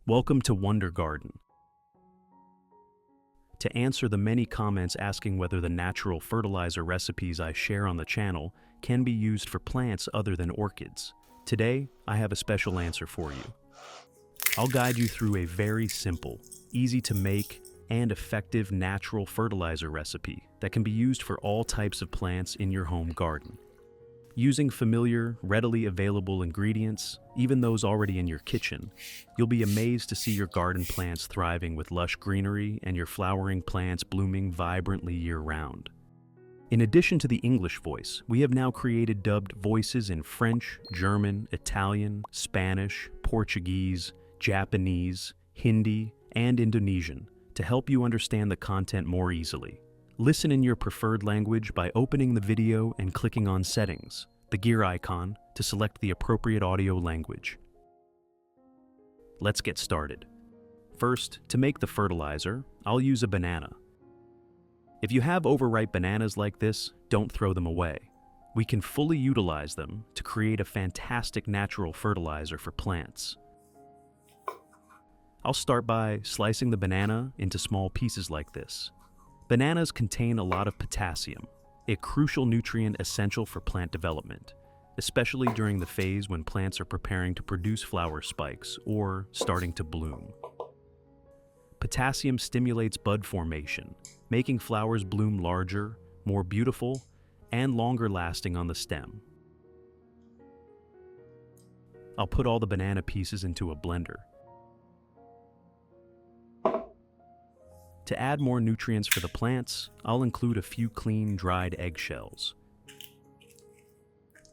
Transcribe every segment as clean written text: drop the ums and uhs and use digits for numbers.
Welcome to Wonder Garden. To answer the many comments asking whether the natural fertilizer recipes I share on the channel can be used for plants other than orchids, today I have a special answer for you. I'll guide you through a very simple, easy to make, and effective natural fertilizer recipe that can be used for all types of plants in your home garden. Using familiar, readily available ingredients, even those already in your kitchen, you'll be amazed to see your garden plants thriving with lush greenery and your flowering plants blooming vibrantly year-round. In addition to the English voice, we have now created dubbed voices in French, German, Italian, Spanish, Portuguese, Japanese, Hindi, and Indonesian to help you understand the content more easily. Listen in your preferred language by opening the video and clicking on Settings, the gear icon, to select the appropriate audio language. Let's get started. First, to make the fertilizer, I'll use a banana. If you have overripe bananas like this, don't throw them away. We can fully utilize them to create a fantastic natural fertilizer for plants. I'll start by slicing the banana into small pieces like this. Bananas contain a lot of potassium, a crucial nutrient essential for plant development, especially during the phase when plants are preparing to produce flower spikes or starting to bloom. Potassium stimulates bud formation, making flowers bloom larger, more beautiful, and longer lasting on the stem. I'll put all the banana pieces into a blender. To add more nutrients for the plants, I'll include a few clean, dried eggshells.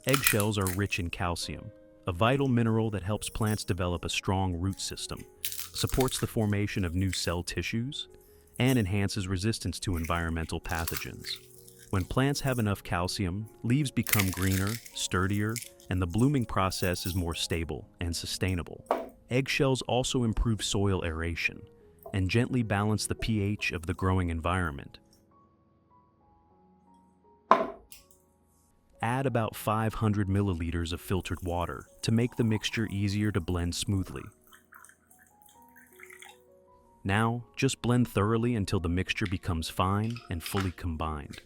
Eggshells are rich in calcium, a vital mineral that helps plants develop a strong root system, supports the formation of new cell tissues, and enhances resistance to environmental pathogens. When plants have enough calcium, leaves become greener, sturdier, and the blooming process is more stable and sustainable. Eggshells also improve soil aeration and gently balance the pH of the growing environment. Add about 500 milliliters of filtered water to make the mixture easier to blend smoothly. Now, just blend thoroughly until the mixture becomes fine and fully combined.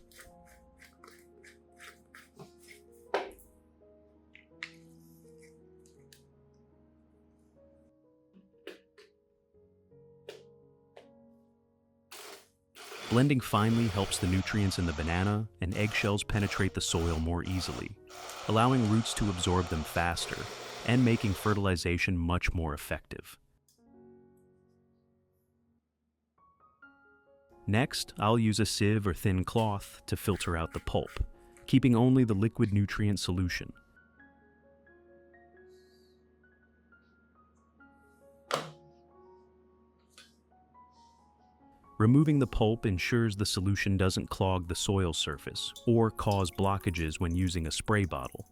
Blending finely helps the nutrients in the banana and eggshells penetrate the soil more easily, allowing roots to absorb them faster and making fertilization much more effective. Next, I'll use a sieve or thin cloth to filter out the pulp, keeping only the liquid nutrient solution. Removing the pulp ensures the solution doesn't clog the soil surface or cause blockages when using a spray bottle.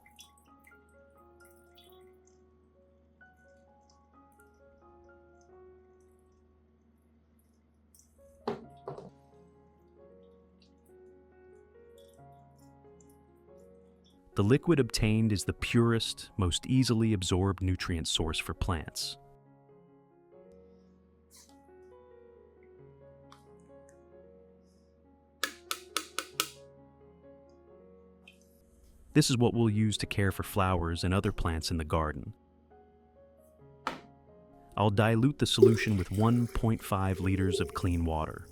The liquid obtained is the purest, most easily absorbed nutrient source for plants. This is what we'll use to care for flowers and other plants in the garden. I'll dilute the solution with 1.5 liters of clean water.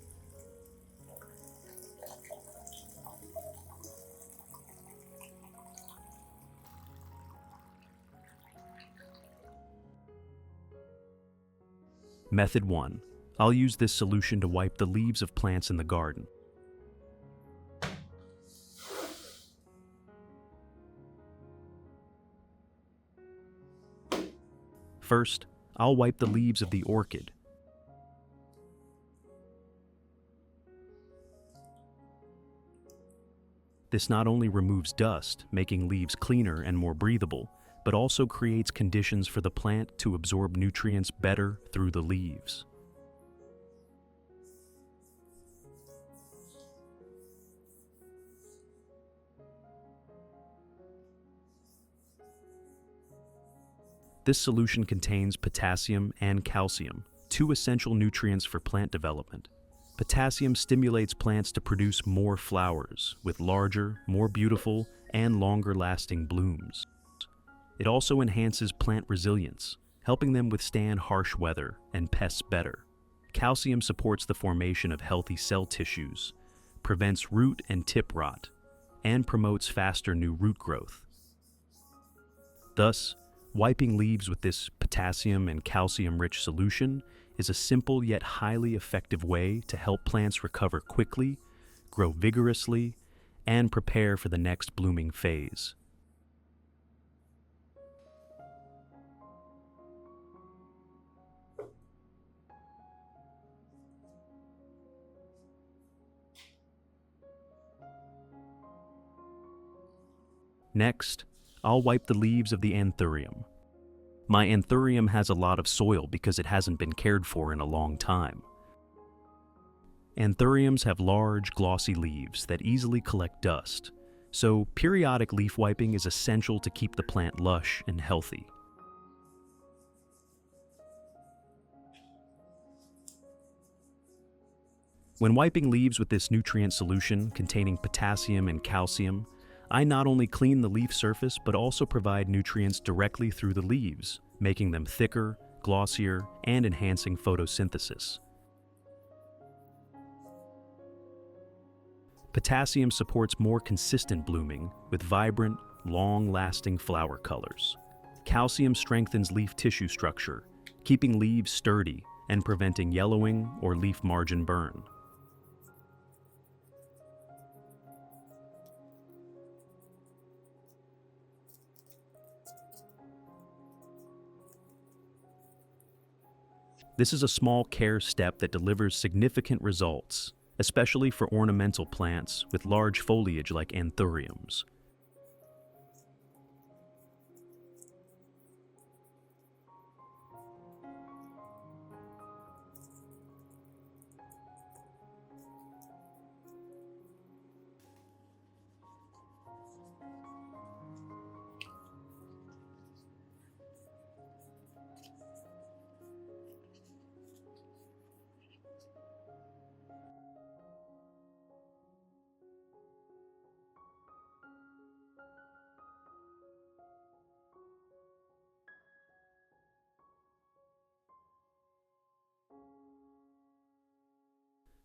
Method 1. I'll use this solution to wipe the leaves of plants in the garden. First, I'll wipe the leaves of the orchid. This not only removes dust, making leaves cleaner and more breathable, but also creates conditions for the plant to absorb nutrients better through the leaves. This solution contains potassium and calcium, two essential nutrients for plant development. Potassium stimulates plants to produce more flowers, with larger, more beautiful, and longer-lasting blooms. It also enhances plant resilience, helping them withstand harsh weather and pests better. Calcium supports the formation of healthy cell tissues, prevents root and tip rot, and promotes faster new root growth. Thus, wiping leaves with this potassium and calcium-rich solution is a simple yet highly effective way to help plants recover quickly, grow vigorously, and prepare for the next blooming phase. Next, I'll wipe the leaves of the anthurium. My anthurium has a lot of soil because it hasn't been cared for in a long time. Anthuriums have large, glossy leaves that easily collect dust, so periodic leaf wiping is essential to keep the plant lush and healthy. When wiping leaves with this nutrient solution containing potassium and calcium, I not only clean the leaf surface but also provide nutrients directly through the leaves, making them thicker, glossier, and enhancing photosynthesis. Potassium supports more consistent blooming with vibrant, long-lasting flower colors. Calcium strengthens leaf tissue structure, keeping leaves sturdy and preventing yellowing or leaf margin burn. This is a small care step that delivers significant results, especially for ornamental plants with large foliage like anthuriums.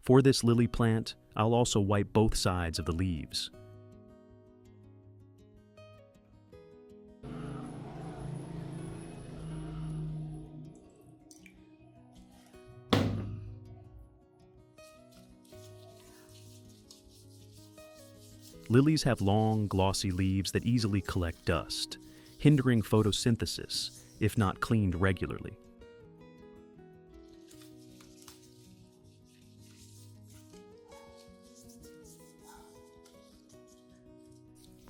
For this lily plant, I'll also wipe both sides of the leaves. Lilies have long, glossy leaves that easily collect dust, hindering photosynthesis if not cleaned regularly.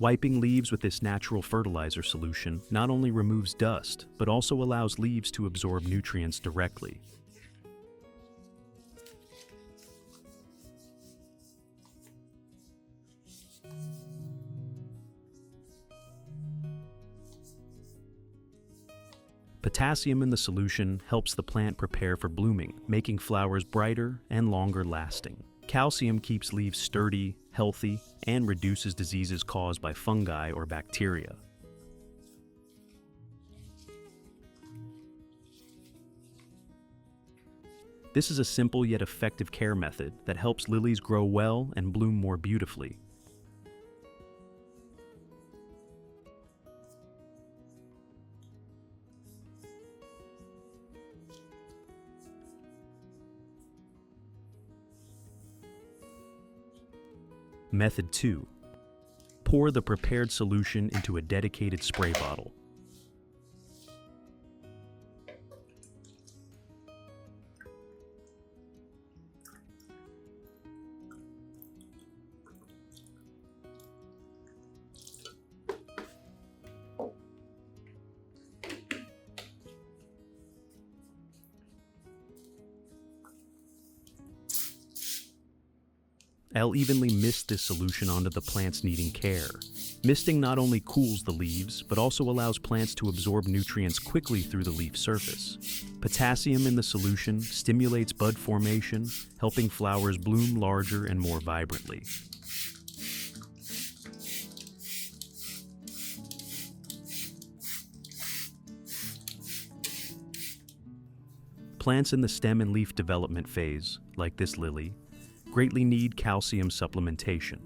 Wiping leaves with this natural fertilizer solution not only removes dust, but also allows leaves to absorb nutrients directly. Potassium in the solution helps the plant prepare for blooming, making flowers brighter and longer lasting. Calcium keeps leaves sturdy, healthy, and reduces diseases caused by fungi or bacteria. This is a simple yet effective care method that helps lilies grow well and bloom more beautifully. Method 2. Pour the prepared solution into a dedicated spray bottle. I'll evenly mist this solution onto the plants needing care. Misting not only cools the leaves, but also allows plants to absorb nutrients quickly through the leaf surface. Potassium in the solution stimulates bud formation, helping flowers bloom larger and more vibrantly. Plants in the stem and leaf development phase, like this lily, greatly need calcium supplementation.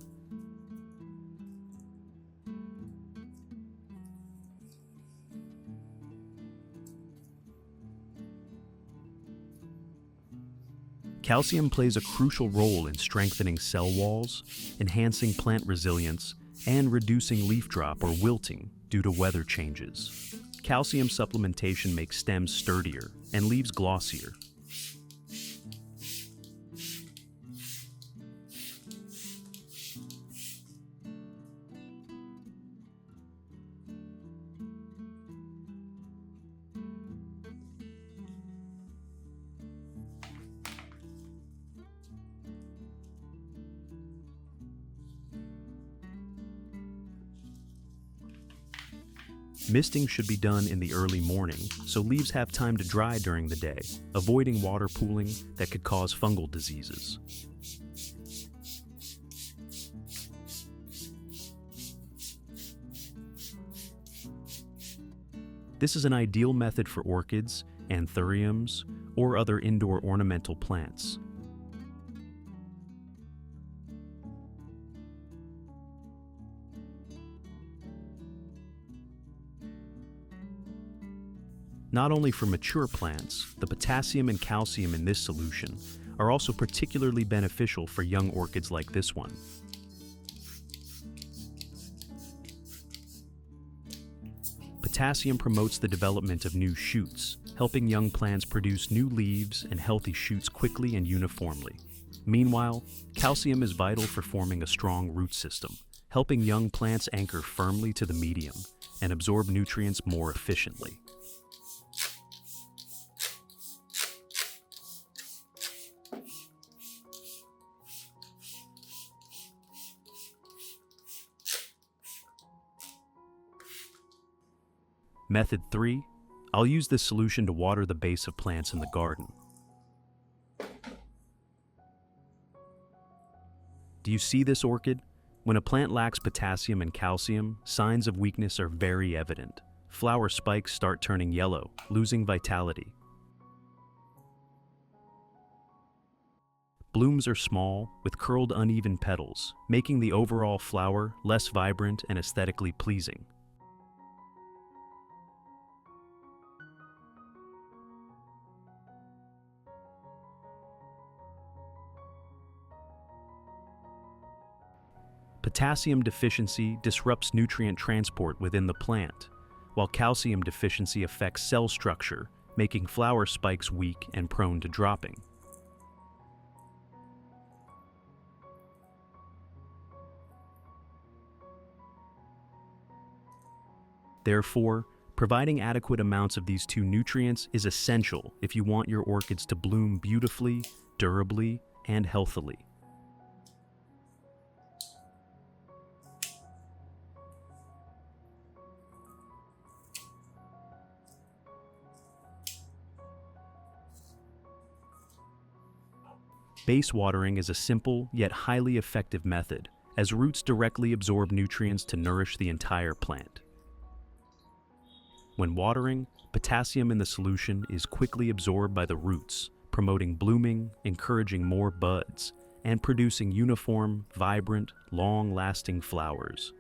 Calcium plays a crucial role in strengthening cell walls, enhancing plant resilience, and reducing leaf drop or wilting due to weather changes. Calcium supplementation makes stems sturdier and leaves glossier. Misting should be done in the early morning, so leaves have time to dry during the day, avoiding water pooling that could cause fungal diseases. This is an ideal method for orchids, anthuriums, or other indoor ornamental plants. Not only for mature plants, the potassium and calcium in this solution are also particularly beneficial for young orchids like this one. Potassium promotes the development of new shoots, helping young plants produce new leaves and healthy shoots quickly and uniformly. Meanwhile, calcium is vital for forming a strong root system, helping young plants anchor firmly to the medium and absorb nutrients more efficiently. Method 3. I'll use this solution to water the base of plants in the garden. Do you see this orchid? When a plant lacks potassium and calcium, signs of weakness are very evident. Flower spikes start turning yellow, losing vitality. Blooms are small, with curled uneven petals, making the overall flower less vibrant and aesthetically pleasing. Potassium deficiency disrupts nutrient transport within the plant, while calcium deficiency affects cell structure, making flower spikes weak and prone to dropping. Therefore, providing adequate amounts of these two nutrients is essential if you want your orchids to bloom beautifully, durably, and healthily. Base watering is a simple yet highly effective method, as roots directly absorb nutrients to nourish the entire plant. When watering, potassium in the solution is quickly absorbed by the roots, promoting blooming, encouraging more buds, and producing uniform, vibrant, long-lasting flowers.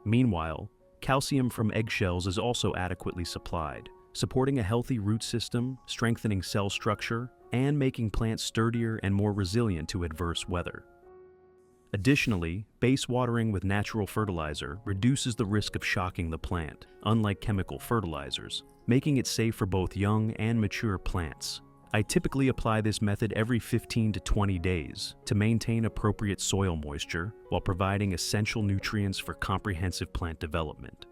Meanwhile, calcium from eggshells is also adequately supplied, supporting a healthy root system, strengthening cell structure, and making plants sturdier and more resilient to adverse weather. Additionally, base watering with natural fertilizer reduces the risk of shocking the plant, unlike chemical fertilizers, making it safe for both young and mature plants. I typically apply this method every 15 to 20 days to maintain appropriate soil moisture while providing essential nutrients for comprehensive plant development.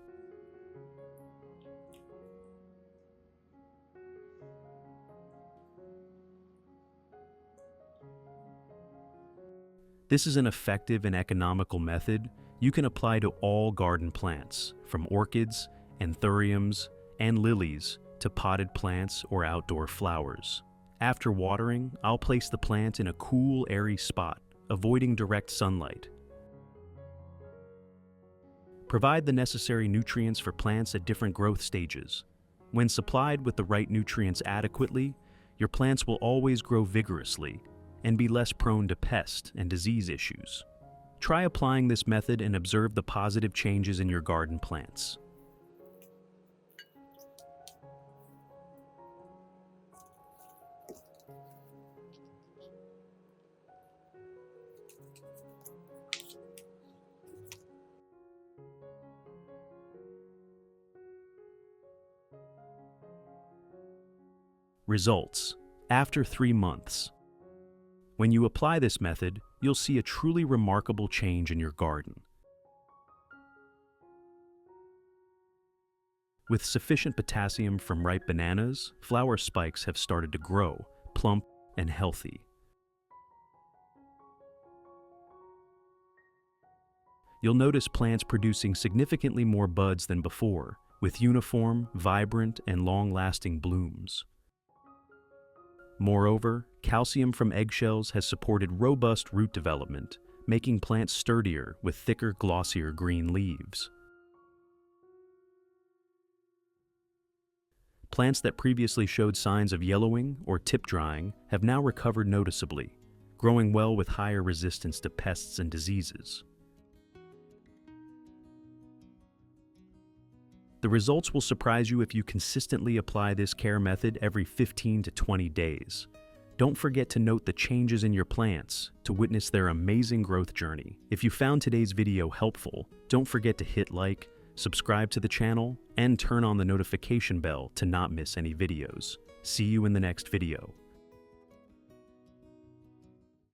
This is an effective and economical method you can apply to all garden plants, from orchids, anthuriums, and lilies to potted plants or outdoor flowers. After watering, I'll place the plant in a cool, airy spot, avoiding direct sunlight. Provide the necessary nutrients for plants at different growth stages. When supplied with the right nutrients adequately, your plants will always grow vigorously and be less prone to pest and disease issues. Try applying this method and observe the positive changes in your garden plants. Results after 3 months. When you apply this method, you'll see a truly remarkable change in your garden. With sufficient potassium from ripe bananas, flower spikes have started to grow, plump and healthy. You'll notice plants producing significantly more buds than before, with uniform, vibrant, and long-lasting blooms. Moreover, calcium from eggshells has supported robust root development, making plants sturdier with thicker, glossier green leaves. Plants that previously showed signs of yellowing or tip drying have now recovered noticeably, growing well with higher resistance to pests and diseases. The results will surprise you if you consistently apply this care method every 15 to 20 days. Don't forget to note the changes in your plants to witness their amazing growth journey. If you found today's video helpful, don't forget to hit like, subscribe to the channel, and turn on the notification bell to not miss any videos. See you in the next video.